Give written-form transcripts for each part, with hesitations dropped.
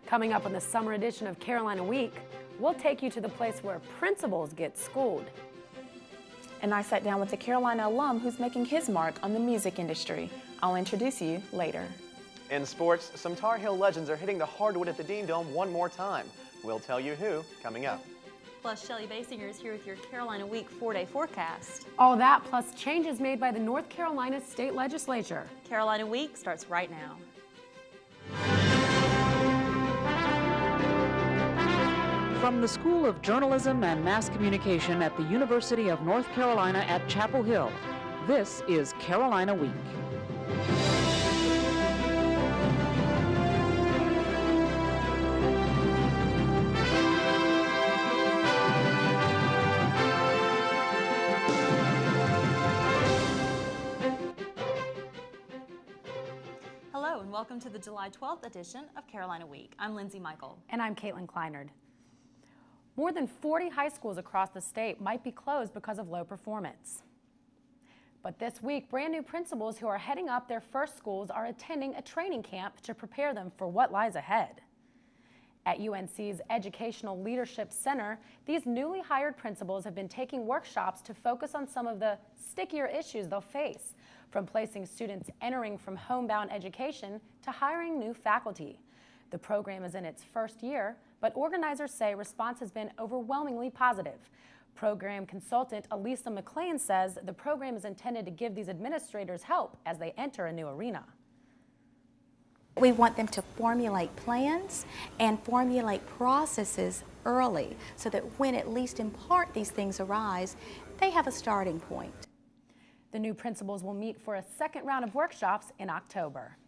Coming up on the summer edition of Carolina Week, we'll take you to the place where principals get schooled. And I sat down with a Carolina alum who's making his mark on the music industry. I'll introduce you later. In sports, some Tar Heel legends are hitting the hardwood at the Dean Dome one more time. We'll tell you who coming up. Plus, Shelly Basinger is here with your Carolina Week 4-day forecast. All that plus changes made by the North Carolina State Legislature. Carolina Week starts right now. From the School of Journalism and Mass Communication at the University of North Carolina at Chapel Hill, this is Carolina Week. Hello and welcome to the July 12th edition of Carolina Week. I'm Lindsay Michael. And I'm Caitlin Kleinard. More than 40 high schools across the state might be closed because of low performance. But this week, brand new principals who are heading up their first schools are attending a training camp to prepare them for what lies ahead. At UNC's Educational Leadership Center, these newly hired principals have been taking workshops to focus on some of the stickier issues they'll face, from placing students entering from homebound education to hiring new faculty. The program is in its first year, but organizers say response has been overwhelmingly positive. Program consultant Elisa McLean says the program is intended to give these administrators help as they enter a new arena. We want them to formulate plans and formulate processes early so that when at least in part these things arise, they have a starting point. The new principals will meet for a second round of workshops in October.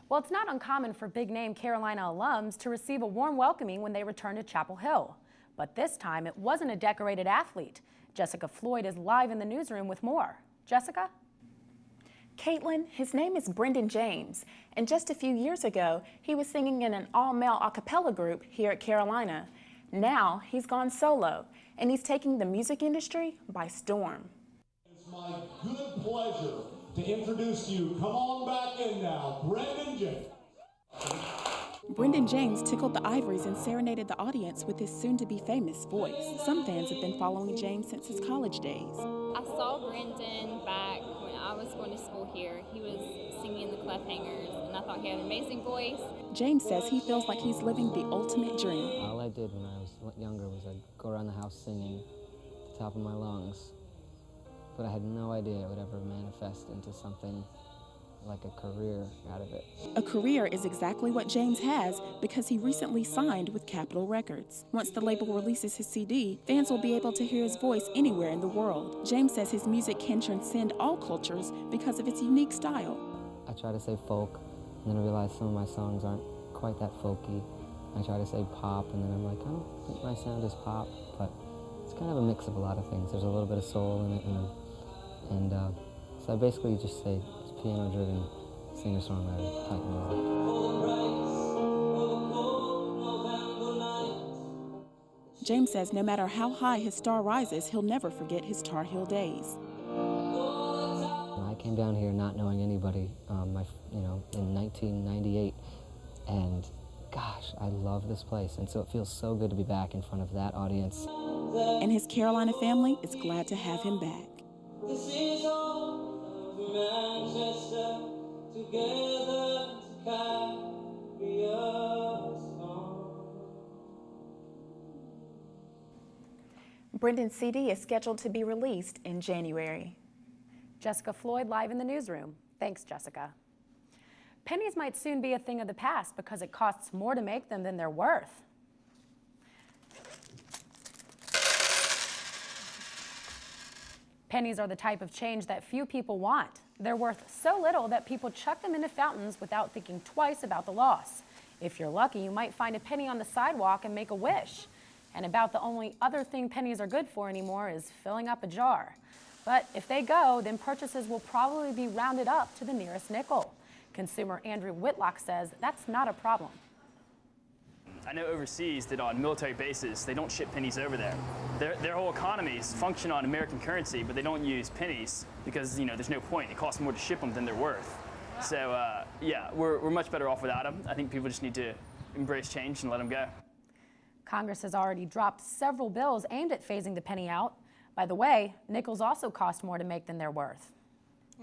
Well, it's not uncommon for big-name Carolina alums to receive a warm welcoming when they return to Chapel Hill. But this time, it wasn't a decorated athlete. Jessica Floyd is live in the newsroom with more. Jessica? Caitlin, his name is Brendan James, and just a few years ago, he was singing in an all-male a cappella group here at Carolina. Now, he's gone solo, and he's taking the music industry by storm. It's my good pleasure to introduce to you, come on back in now, Brendan James. Brendan James tickled the ivories and serenaded the audience with his soon-to-be famous voice. Some fans have been following James since his college days. I saw Brendan back when I was going to school here. He was singing the Cliffhangers, and I thought he had an amazing voice. James says he feels like he's living the ultimate dream. All I did when I was younger was I'd go around the house singing at the top of my lungs. But I had no idea it would ever manifest into something like a career out of it. A career is exactly what James has because he recently signed with Capitol Records. Once the label releases his CD, fans will be able to hear his voice anywhere in the world. James says his music can transcend all cultures because of its unique style. I try to say folk, and then I realize some of my songs aren't quite that folky. I try to say pop, and then I'm like, I don't think my sound is pop, but it's kind of a mix of a lot of things. There's a little bit of soul in it, and so I basically just say it's piano-driven singer-songwriter type music. James says no matter how high his star rises, he'll never forget his Tar Heel days. I came down here not knowing anybody, in 1998, and gosh, I love this place, and so it feels so good to be back in front of that audience. And his Carolina family is glad to have him back. This is all of Manchester together to carry us on. Brendan's CD is scheduled to be released in January. Jessica Floyd live in the newsroom. Thanks, Jessica. Pennies might soon be a thing of the past because it costs more to make them than they're worth. Pennies are the type of change that few people want. They're worth so little that people chuck them into fountains without thinking twice about the loss. If you're lucky, you might find a penny on the sidewalk and make a wish. And about the only other thing pennies are good for anymore is filling up a jar. But if they go, then purchases will probably be rounded up to the nearest nickel. Consumer Andrew Whitlock says that's not a problem. I know overseas that on military bases, they don't ship pennies over there. Their whole economies function on American currency, but they don't use pennies because, there's no point. It costs more to ship them than they're worth. So yeah, we're much better off without them. I think people just need to embrace change and let them go. Congress has already dropped several bills aimed at phasing the penny out. By the way, nickels also cost more to make than they're worth.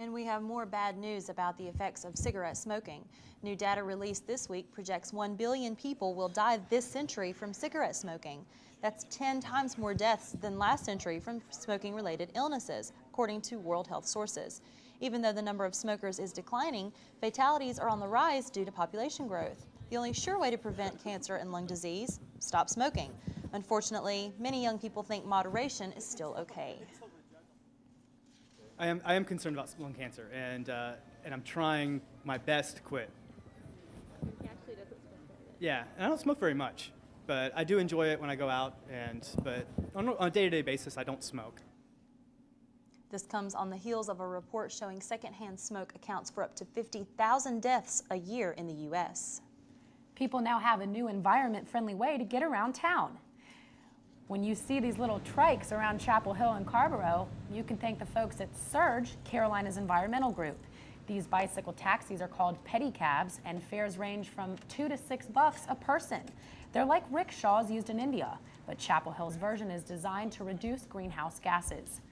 And we have more bad news about the effects of cigarette smoking. New data released this week projects 1 billion people will die this century from cigarette smoking. That's 10 times more deaths than last century from smoking-related illnesses, according to World Health sources. Even though the number of smokers is declining, fatalities are on the rise due to population growth. The only sure way to prevent cancer and lung disease, stop smoking. Unfortunately, many young people think moderation is still okay. I am concerned about lung cancer, and I'm trying my best to quit. He actually doesn't smoke very much. Yeah, and I don't smoke very much, but I do enjoy it when I go out, but on a day-to-day basis, I don't smoke. This comes on the heels of a report showing secondhand smoke accounts for up to 50,000 deaths a year in the U.S. People now have a new environment-friendly way to get around town. When you see these little trikes around Chapel Hill and Carrboro, you can thank the folks at Surge, Carolina's environmental group. These bicycle taxis are called pedicabs, and fares range from $2 to $6 a person. They're like rickshaws used in India, but Chapel Hill's version is designed to reduce greenhouse gases.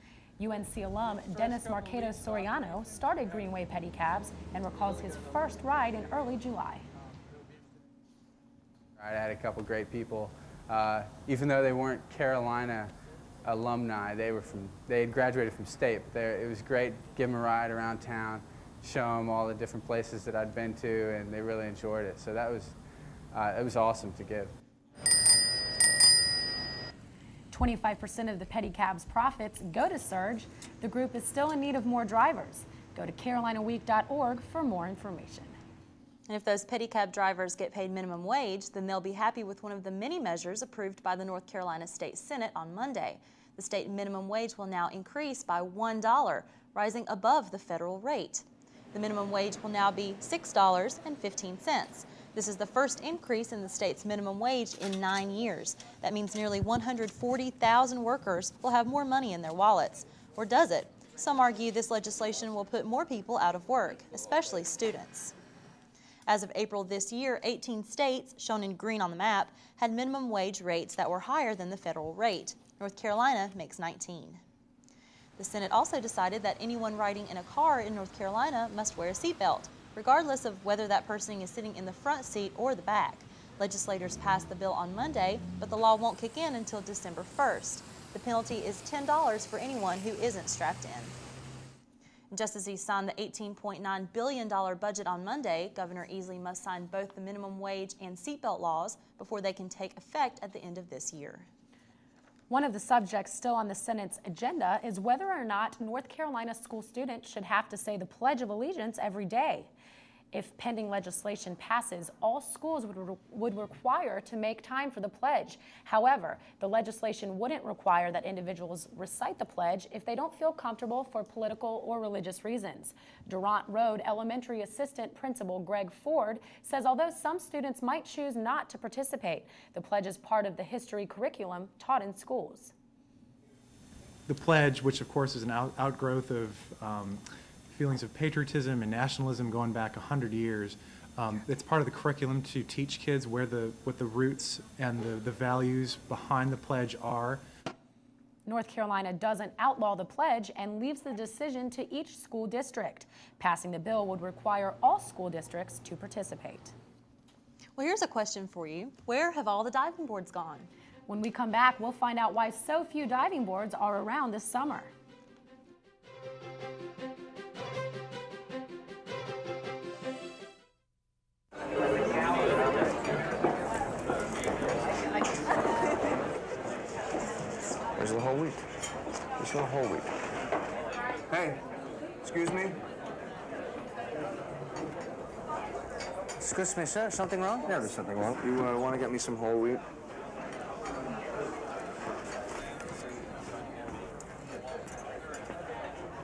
UNC alum Dennis Marcato Soriano started Greenway pedicabs and recalls his first ride in early July. I had a couple great people. Even though they weren't Carolina alumni, they had graduated from state. But it was great, give them a ride around town, show them all the different places that I'd been to, and they really enjoyed it. So that was, it was awesome to give. 25% of the pedicab's profits go to Surge. The group is still in need of more drivers. Go to carolinaweek.org for more information. And if those pedicab drivers get paid minimum wage, then they'll be happy with one of the many measures approved by the North Carolina State Senate on Monday. The state minimum wage will now increase by $1, rising above the federal rate. The minimum wage will now be $6.15. This is the first increase in the state's minimum wage in 9 years. That means nearly 140,000 workers will have more money in their wallets. Or does it? Some argue this legislation will put more people out of work, especially students. As of April this year, 18 states, shown in green on the map, had minimum wage rates that were higher than the federal rate. North Carolina makes 19. The Senate also decided that anyone riding in a car in North Carolina must wear a seatbelt, regardless of whether that person is sitting in the front seat or the back. Legislators passed the bill on Monday, but the law won't kick in until December 1st. The penalty is $10 for anyone who isn't strapped in. Just as he signed the $18.9 billion budget on Monday, Governor Easley must sign both the minimum wage and seatbelt laws before they can take effect at the end of this year. One of the subjects still on the Senate's agenda is whether or not North Carolina school students should have to say the Pledge of Allegiance every day. If pending legislation passes, all schools would require to make time for the pledge. However, the legislation wouldn't require that individuals recite the pledge if they don't feel comfortable for political or religious reasons. Durant Road Elementary Assistant Principal Greg Ford says although some students might choose not to participate, the pledge is part of the history curriculum taught in schools. The pledge, which of course is an outgrowth of feelings of patriotism and nationalism going back 100 years. It's part of the curriculum to teach kids what the roots and the values behind the pledge are. North Carolina doesn't outlaw the pledge and leaves the decision to each school district. Passing the bill would require all school districts to participate. Well, here's a question for you. Where have all the diving boards gone? When we come back, we'll find out why so few diving boards are around this summer. Where's the whole week? Where's the whole week? Hey, excuse me? Excuse me, sir, something wrong? Yeah, there's something wrong. You want to get me some whole wheat?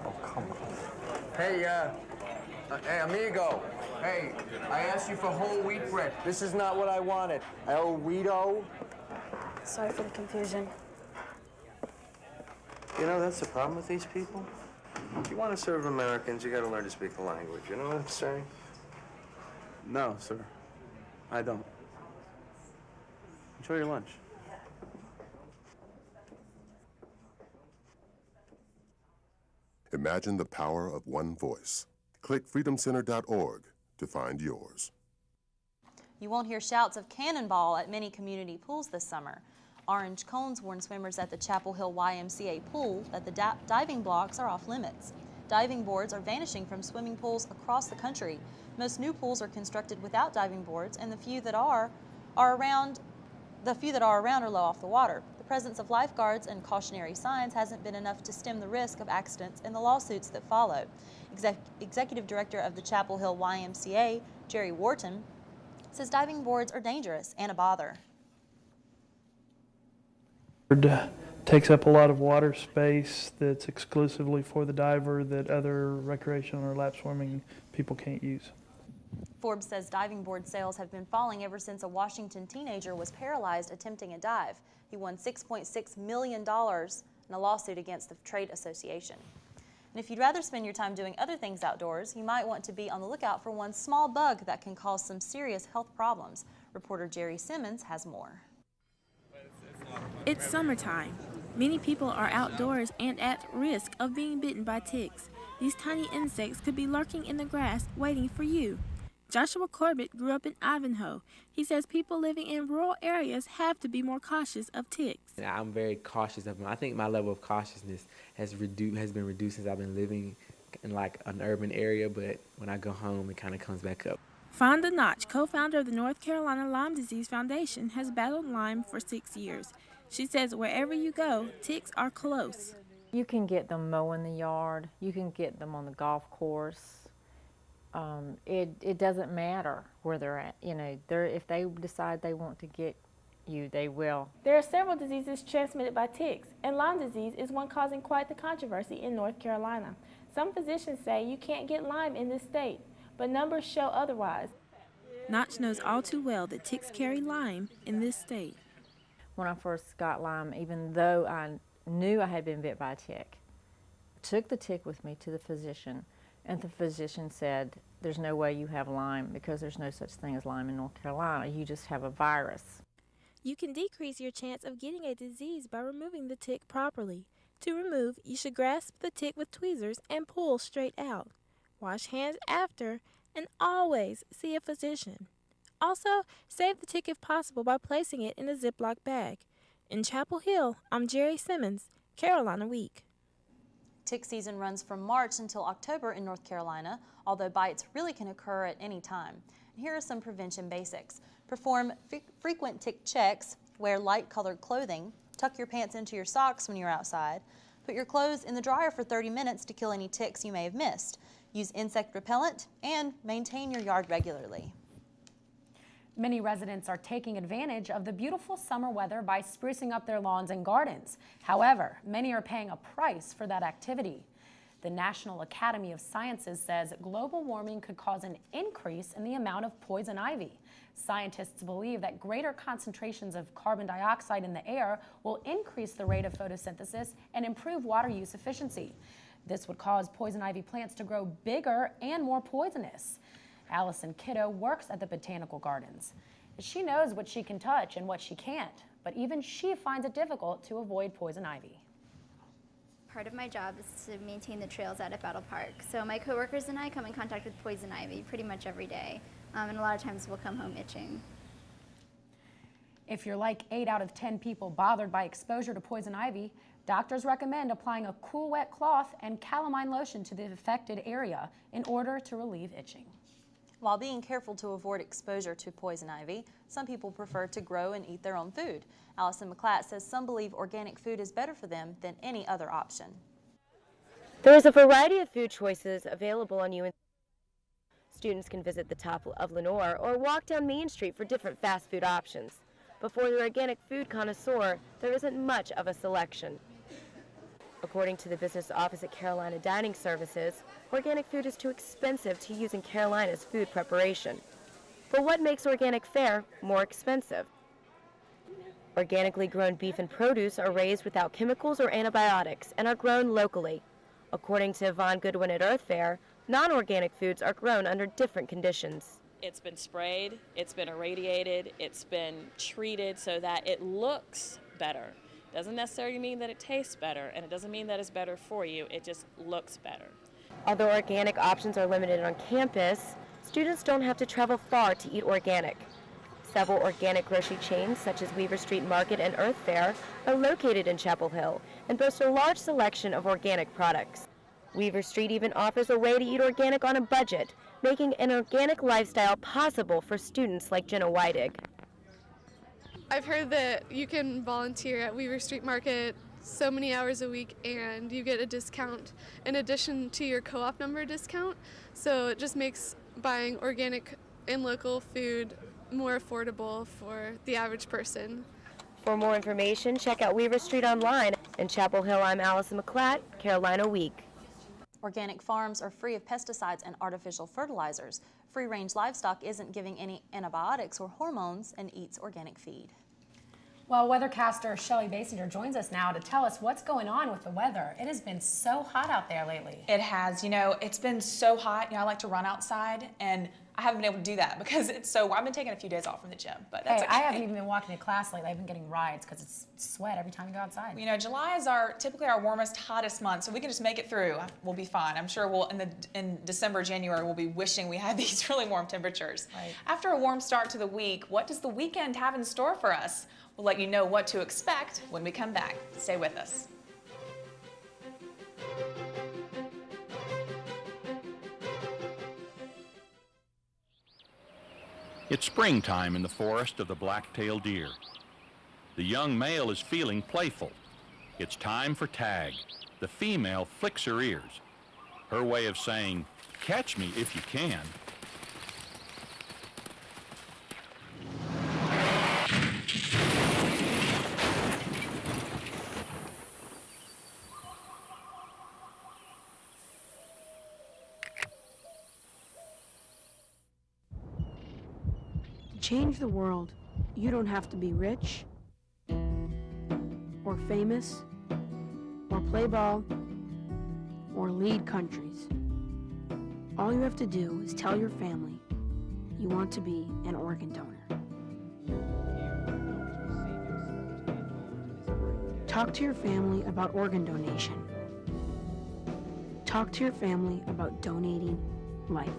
Oh, come on. Hey, hey, amigo. Hey, I asked you for whole wheat bread. This is not what I wanted. El Wheato. Sorry for the confusion. You know, that's the problem with these people. If you want to serve Americans, you got to learn to speak the language. You know what I'm saying? No, sir. I don't. Enjoy your lunch. Imagine the power of one voice. Click freedomcenter.org to find yours. You won't hear shouts of cannonball at many community pools this summer. Orange cones warn swimmers at the Chapel Hill YMCA pool that the diving blocks are off limits. Diving boards are vanishing from swimming pools across the country. Most new pools are constructed without diving boards, and the few that are around are low off the water. The presence of lifeguards and cautionary signs hasn't been enough to stem the risk of accidents and the lawsuits that follow. Executive Director of the Chapel Hill YMCA, Jerry Wharton, says diving boards are dangerous and a bother. Takes up a lot of water space that's exclusively for the diver that other recreational or lap swimming people can't use. Forbes says diving board sales have been falling ever since a Washington teenager was paralyzed attempting a dive. He won $6.6 million in a lawsuit against the trade association. And if you'd rather spend your time doing other things outdoors, you might want to be on the lookout for one small bug that can cause some serious health problems. Reporter Jerry Simmons has more. It's summertime. Many people are outdoors and at risk of being bitten by ticks. These tiny insects could be lurking in the grass waiting for you. Joshua Corbett grew up in Ivanhoe. He says people living in rural areas have to be more cautious of ticks. I'm very cautious of them. I think my level of cautiousness has been reduced since I've been living in like an urban area, but when I go home, it kind of comes back up. Fonda Notch, co-founder of the North Carolina Lyme Disease Foundation, has battled Lyme for 6 years. She says wherever you go, ticks are close. You can get them mowing the yard. You can get them on the golf course. It doesn't matter where they're at. You know, if they decide they want to get you, they will. There are several diseases transmitted by ticks, and Lyme disease is one causing quite the controversy in North Carolina. Some physicians say you can't get Lyme in this state, but numbers show otherwise. Notch knows all too well that ticks carry Lyme in this state. When I first got Lyme, even though I knew I had been bit by a tick, I took the tick with me to the physician, and the physician said, there's no way you have Lyme because there's no such thing as Lyme in North Carolina. You just have a virus. You can decrease your chance of getting a disease by removing the tick properly. To remove, you should grasp the tick with tweezers and pull straight out. Wash hands after, and always see a physician. Also, save the tick if possible by placing it in a Ziploc bag. In Chapel Hill, I'm Jerry Simmons, Carolina Week. Tick season runs from March until October in North Carolina, although bites really can occur at any time. And here are some prevention basics. Perform frequent tick checks, wear light-colored clothing, tuck your pants into your socks when you're outside, put your clothes in the dryer for 30 minutes to kill any ticks you may have missed, use insect repellent, and maintain your yard regularly. Many residents are taking advantage of the beautiful summer weather by sprucing up their lawns and gardens. However, many are paying a price for that activity. The National Academy of Sciences says global warming could cause an increase in the amount of poison ivy. Scientists believe that greater concentrations of carbon dioxide in the air will increase the rate of photosynthesis and improve water use efficiency. This would cause poison ivy plants to grow bigger and more poisonous. Allison Kiddo works at the Botanical Gardens. She knows what she can touch and what she can't, but even she finds it difficult to avoid poison ivy. Part of my job is to maintain the trails out at Battle Park. So my coworkers and I come in contact with poison ivy pretty much every day, and a lot of times we'll come home itching. If you're like 8 out of 10 people bothered by exposure to poison ivy, doctors recommend applying a cool wet cloth and calamine lotion to the affected area in order to relieve itching. While being careful to avoid exposure to poison ivy, some people prefer to grow and eat their own food. Allison McClatt says some believe organic food is better for them than any other option. There is a variety of food choices available on UNC. Students can visit the top of Lenoir or walk down Main Street for different fast food options. But for the organic food connoisseur, there isn't much of a selection. According to the business office at Carolina Dining Services, organic food is too expensive to use in Carolina's food preparation. But what makes organic fare more expensive? Organically grown beef and produce are raised without chemicals or antibiotics and are grown locally. According to Yvonne Goodwin at Earth Fair, non-organic foods are grown under different conditions. It's been sprayed, it's been irradiated, it's been treated so that it looks better. Doesn't necessarily mean that it tastes better, and it doesn't mean that it's better for you, it just looks better. Although organic options are limited on campus, students don't have to travel far to eat organic. Several organic grocery chains, such as Weaver Street Market and Earth Fair, are located in Chapel Hill and boast a large selection of organic products. Weaver Street even offers a way to eat organic on a budget, making an organic lifestyle possible for students like Jenna Weidig. I've heard that you can volunteer at Weaver Street Market so many hours a week and you get a discount in addition to your co-op number discount, so it just makes buying organic and local food more affordable for the average person. For more information, check out Weaver Street online. In Chapel Hill, I'm Allison McClatt, Carolina Week. Organic farms are free of pesticides and artificial fertilizers. Free-range livestock isn't giving any antibiotics or hormones and eats organic feed. Well, weathercaster Shelley Basinger joins us now to tell us what's going on with the weather. It has been so hot out there lately. It has. You know, it's been so hot. You know, I like to run outside, and I haven't been able to do that because it's so. I've been taking a few days off from the gym, but that's hey, okay. I haven't even been walking to class lately. I've been getting rides because it's sweat every time you go outside. You know, July is typically our warmest, hottest month, so we can just make it through. We'll be fine. I'm sure in December, January, we'll be wishing we had these really warm temperatures. Right. After a warm start to the week, what does the weekend have in store for us? We'll let you know what to expect when we come back. Stay with us. It's springtime in the forest of the black-tailed deer. The young male is feeling playful. It's time for tag. The female flicks her ears. Her way of saying, "Catch me if you can." Change the world. You don't have to be rich or famous or play ball or lead countries. All you have to do is tell your family you want to be an organ donor. Talk to your family about organ donation. Talk to your family about donating life.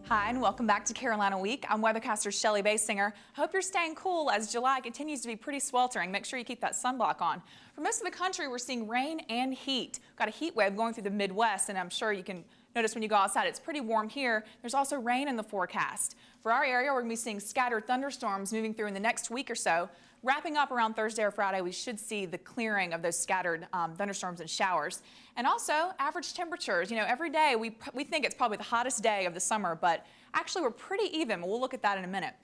Hi, and welcome back to Carolina Week. I'm weathercaster Shelley Basinger. Hope you're staying cool as July continues to be pretty sweltering. Make sure you keep that sunblock on. For most of the country, we're seeing rain and heat. We've got a heat wave going through the Midwest, and I'm sure you can notice when you go outside, it's pretty warm here. There's also rain in the forecast. For our area, we're going to be seeing scattered thunderstorms moving through in the next week or so. Wrapping up around Thursday or Friday, we should see the clearing of those scattered thunderstorms and showers. And also average temperatures. You know, every day we think it's probably the hottest day of the summer, but actually we're pretty even. We'll look at that in a minute.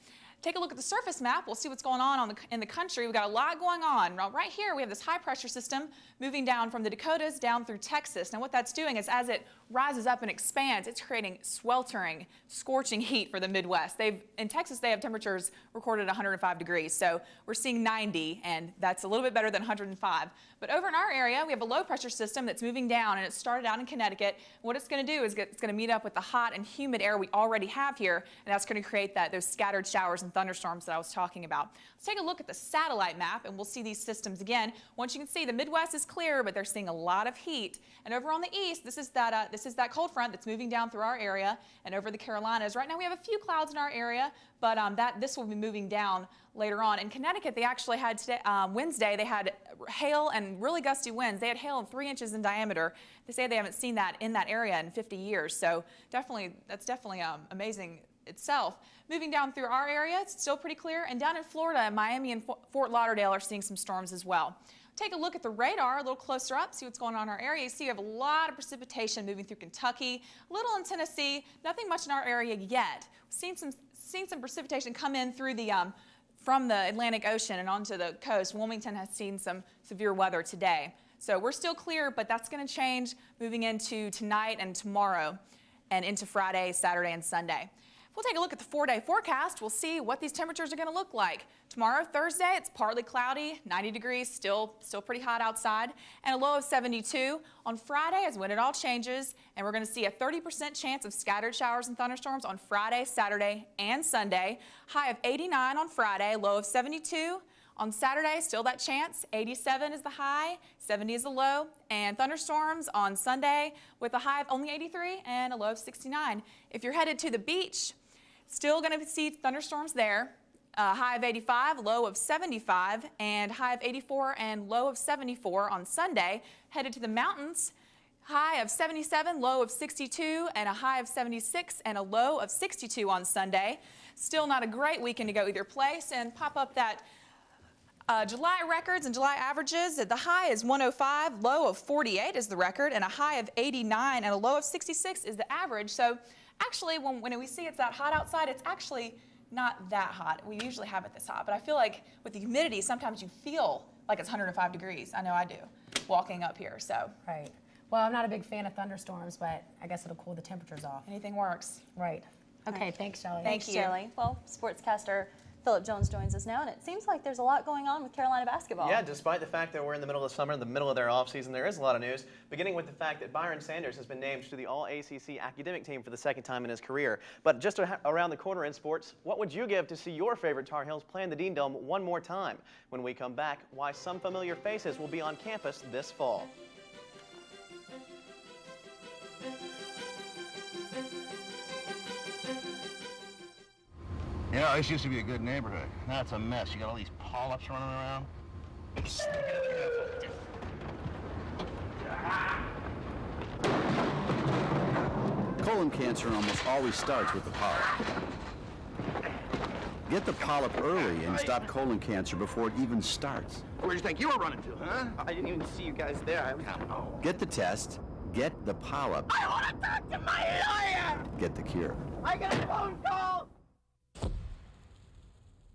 Take a look at the surface map. We'll see what's going on in the country. We've got a lot going on. Now, right here, we have this high pressure system moving down from the Dakotas down through Texas. Now, what that's doing is as it rises up and expands, it's creating sweltering, scorching heat for the Midwest. In Texas, they have temperatures recorded at 105 degrees. So we're seeing 90, and that's a little bit better than 105. But over in our area, we have a low pressure system that's moving down, and it started out in Connecticut. What it's going to do is it's going to meet up with the hot and humid air we already have here, and that's going to create those scattered showers and thunderstorms that I was talking about. Let's take a look at the satellite map, and we'll see these systems again. Once you can see, the Midwest is clear, but they're seeing a lot of heat. And over on the east, this is that cold front that's moving down through our area and over the Carolinas. Right now, we have a few clouds in our area, but this will be moving down later on. In Connecticut, they actually had today, Wednesday, they had hail and really gusty winds. They had hail 3 inches in diameter. They say they haven't seen that in that area in 50 years. So that's definitely amazing itself. Moving down through our area, it's still pretty clear. And down in Florida, Miami and Fort Lauderdale are seeing some storms as well. Take a look at the radar a little closer up, see what's going on in our area. You see you have a lot of precipitation moving through Kentucky, a little in Tennessee, nothing much in our area yet. We've seen some precipitation come in through from the Atlantic Ocean and onto the coast. Wilmington has seen some severe weather today. So we're still clear, but that's going to change moving into tonight and tomorrow and into Friday, Saturday, and Sunday. If We'll take a look at the 4-day forecast. We'll see what these temperatures are going to look like. Tomorrow, Thursday, it's partly cloudy, 90 degrees, still pretty hot outside, and a low of 72. On Friday is when it all changes, and we're going to see a 30% chance of scattered showers and thunderstorms on Friday, Saturday, and Sunday. High of 89 on Friday, low of 72. On Saturday, still that chance. 87 is the high, 70 is the low, and thunderstorms on Sunday with a high of only 83 and a low of 69. If you're headed to the beach, still going to see thunderstorms there. High of 85, low of 75, and high of 84 and low of 74 on Sunday. Headed to the mountains, high of 77, low of 62, and a high of 76 and a low of 62 on Sunday. Still not a great weekend to go either place, and pop up that July records and July averages. The high is 105, low of 48 is the record, and a high of 89 and a low of 66 is the average. So actually, when we see it's that hot outside, it's actually not that hot. We usually have it this hot, but I feel like with the humidity, sometimes you feel like it's 105 degrees. I know I do, walking up here, so. Right. Well, I'm not a big fan of thunderstorms, but I guess it'll cool the temperatures off. Anything works. Right. Okay, thanks, Shelley. Thanks, Shelley. Well, sportscaster Philip Jones joins us now, and it seems like there's a lot going on with Carolina basketball. Yeah, despite the fact that we're in the middle of summer, in the middle of their offseason, there is a lot of news, beginning with the fact that Byron Sanders has been named to the All-ACC academic team for the second time in his career. But just around the corner in sports, what would you give to see your favorite Tar Heels play in the Dean Dome one more time? When we come back, why some familiar faces will be on campus this fall. You know, this used to be a good neighborhood. Now it's a mess. You got all these polyps running around. Colon cancer almost always starts with the polyp. Get the polyp early and stop colon cancer before it even starts. Where'd you think you were running to, huh? I didn't even see you guys there. Get the test, get the polyp. I want to talk to my lawyer! Get the cure. I got a phone call!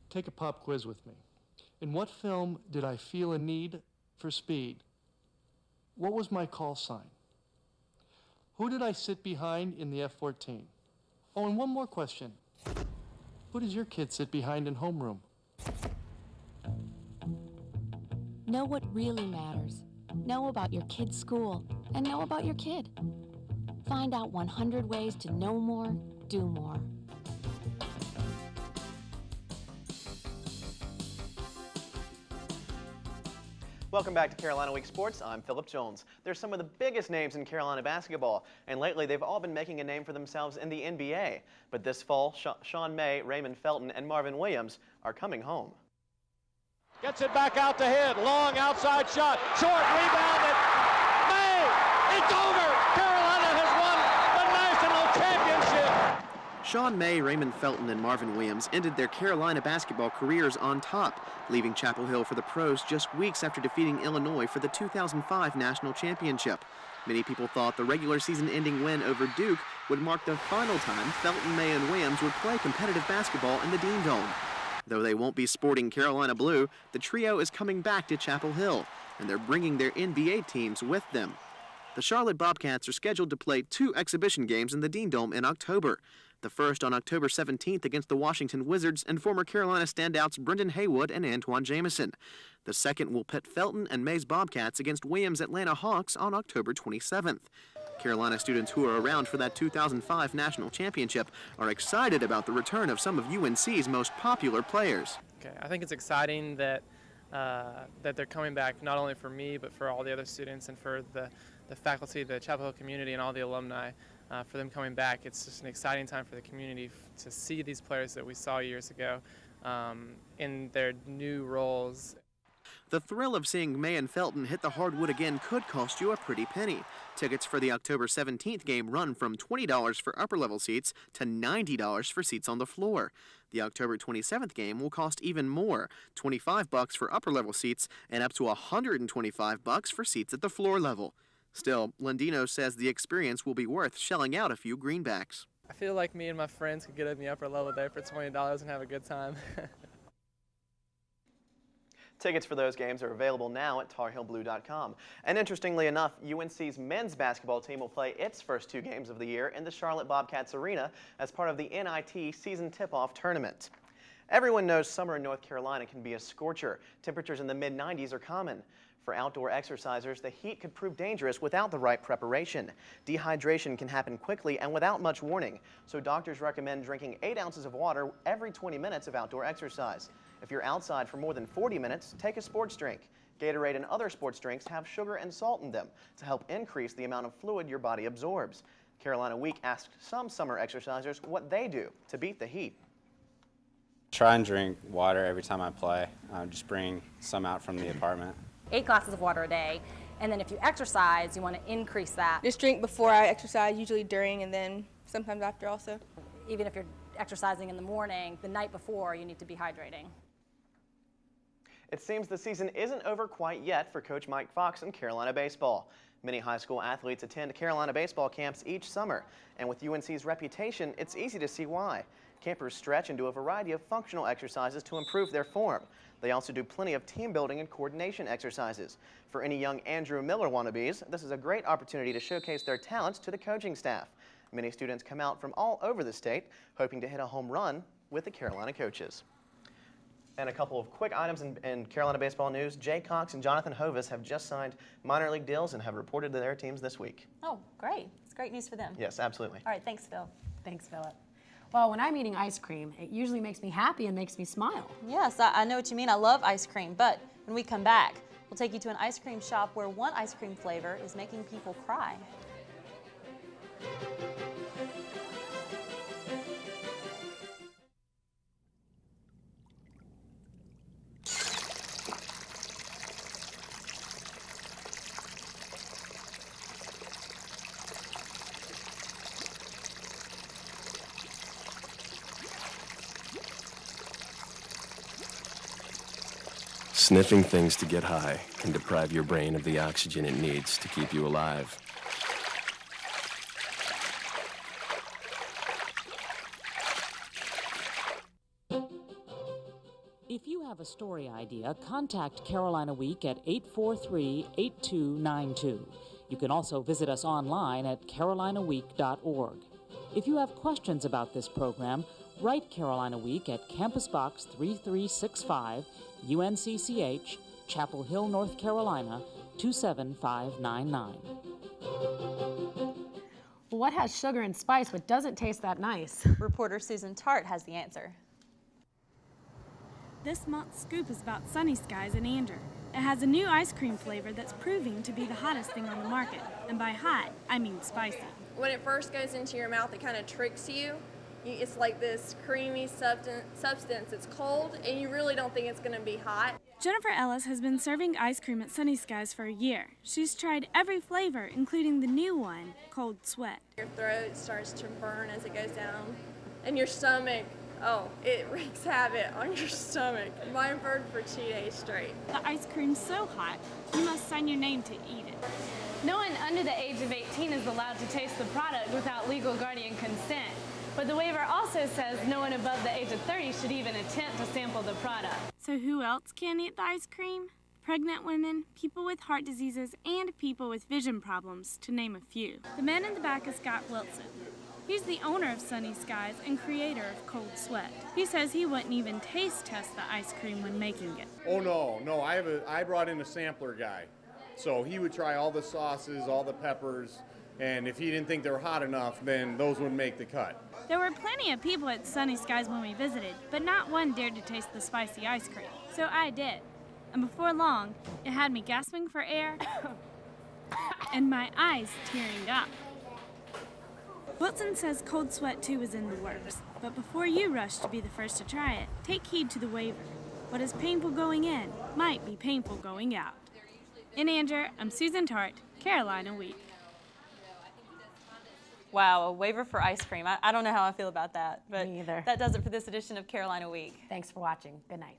Take a pop quiz with me. In what film did I feel a need for speed? What was my call sign? Who did I sit behind in the F-14? Oh, and one more question. Who does your kid sit behind in homeroom? Know what really matters. Know about your kid's school and know about your kid. Find out 100 ways to know more, do more. Welcome back to Carolina Week Sports. I'm Philip Jones. They're some of the biggest names in Carolina basketball, and lately they've all been making a name for themselves in the NBA. But this fall, Sean May, Raymond Felton, and Marvin Williams are coming home. Gets it back out to Head. Long outside shot. Short rebound. May! It's over! Carolina has won the national championship! Sean May, Raymond Felton, and Marvin Williams ended their Carolina basketball careers on top, leaving Chapel Hill for the pros just weeks after defeating Illinois for the 2005 national championship. Many people thought the regular season-ending win over Duke would mark the final time Felton, May, and Williams would play competitive basketball in the Dean Dome. Though they won't be sporting Carolina blue, the trio is coming back to Chapel Hill, and they're bringing their NBA teams with them. The Charlotte Bobcats are scheduled to play 2 exhibition games in the Dean Dome in October. The first on October 17th against the Washington Wizards and former Carolina standouts Brendan Haywood and Antoine Jamison. The second will pit Felton and May's Bobcats against Williams' Atlanta Hawks on October 27th. Carolina students who are around for that 2005 national championship are excited about the return of some of UNC's most popular players. Okay, I think it's exciting that they're coming back, not only for me, but for all the other students and for the faculty, the Chapel Hill community, and all the alumni. For them coming back, it's just an exciting time for the community to see these players that we saw years ago in their new roles. The thrill of seeing May and Felton hit the hardwood again could cost you a pretty penny. Tickets for the October 17th game run from $20 for upper-level seats to $90 for seats on the floor. The October 27th game will cost even more, $25 for upper-level seats and up to $125 for seats at the floor level. Still, Lendino says the experience will be worth shelling out a few greenbacks. I feel like me and my friends could get in the upper level there for $20 and have a good time. Tickets for those games are available now at TarHillBlue.com. And interestingly enough, UNC's men's basketball team will play its first 2 games of the year in the Charlotte Bobcats Arena as part of the NIT season tip-off tournament. Everyone knows summer in North Carolina can be a scorcher. Temperatures in the mid-90s are common. For outdoor exercisers, the heat could prove dangerous without the right preparation. Dehydration can happen quickly and without much warning, so doctors recommend drinking 8 ounces of water every 20 minutes of outdoor exercise. If you're outside for more than 40 minutes, take a sports drink. Gatorade and other sports drinks have sugar and salt in them to help increase the amount of fluid your body absorbs. Carolina Week asked some summer exercisers what they do to beat the heat. Try and drink water every time I play. Just bring some out from the apartment. 8 glasses of water a day, and then if you exercise, you want to increase that. Just drink before I exercise, usually during, and then sometimes after also. Even if you're exercising in the morning, the night before, you need to be hydrating. It seems the season isn't over quite yet for Coach Mike Fox in Carolina baseball. Many high school athletes attend Carolina baseball camps each summer, and with UNC's reputation, it's easy to see why. Campers stretch and do a variety of functional exercises to improve their form. They also do plenty of team building and coordination exercises. For any young Andrew Miller wannabes, this is a great opportunity to showcase their talents to the coaching staff. Many students come out from all over the state, hoping to hit a home run with the Carolina coaches. And a couple of quick items in Carolina baseball news. Jay Cox and Jonathan Hovis have just signed minor league deals and have reported to their teams this week. Oh, great. It's great news for them. Yes, absolutely. All right, thanks, Phil. Thanks, Philip. Well, when I'm eating ice cream, it usually makes me happy and makes me smile. Yes, I know what you mean. I love ice cream, but when we come back, we'll take you to an ice cream shop where one ice cream flavor is making people cry. Sniffing things to get high can deprive your brain of the oxygen it needs to keep you alive. If you have a story idea, contact Carolina Week at 843-8292. You can also visit us online at carolinaweek.org. If you have questions about this program, write Carolina Week at Campus Box 3365, UNCCH, Chapel Hill, North Carolina, 27599. Well, what has sugar and spice but doesn't taste that nice? Reporter Susan Tart has the answer. This month's scoop is about Sunny Skies in Ander. It has a new ice cream flavor that's proving to be the hottest thing on the market. And by hot, I mean spicy. When it first goes into your mouth, it kind of tricks you. It's like this creamy substance. It's cold, and you really don't think it's going to be hot. Jennifer Ellis has been serving ice cream at Sunny Skies for a year. She's tried every flavor, including the new one, Cold Sweat. Your throat starts to burn as it goes down, and your stomach, oh, it wreaks havoc on your stomach. Mine burned for 2 days straight. The ice cream's so hot, you must sign your name to eat it. No one under the age of 18 is allowed to taste the product without legal guardian consent. But the waiver also says no one above the age of 30 should even attempt to sample the product. So who else can eat the ice cream? Pregnant women, people with heart diseases, and people with vision problems, to name a few. The man in the back is Scott Wilson. He's the owner of Sunny Skies and creator of Cold Sweat. He says he wouldn't even taste test the ice cream when making it. Oh no, I brought in a sampler guy. So he would try all the sauces, all the peppers, and if he didn't think they were hot enough, then those would make the cut. There were plenty of people at Sunny Skies when we visited, but not one dared to taste the spicy ice cream. So I did. And before long, it had me gasping for air and my eyes tearing up. Wilson says Cold Sweat 2 is in the works, but before you rush to be the first to try it, take heed to the waiver. What is painful going in might be painful going out. In Ander, I'm Susan Tart, Carolina Week. Wow, a waiver for ice cream. I don't know how I feel about that, but Me either. That does it for this edition of Carolina Week. Thanks for watching. Good night.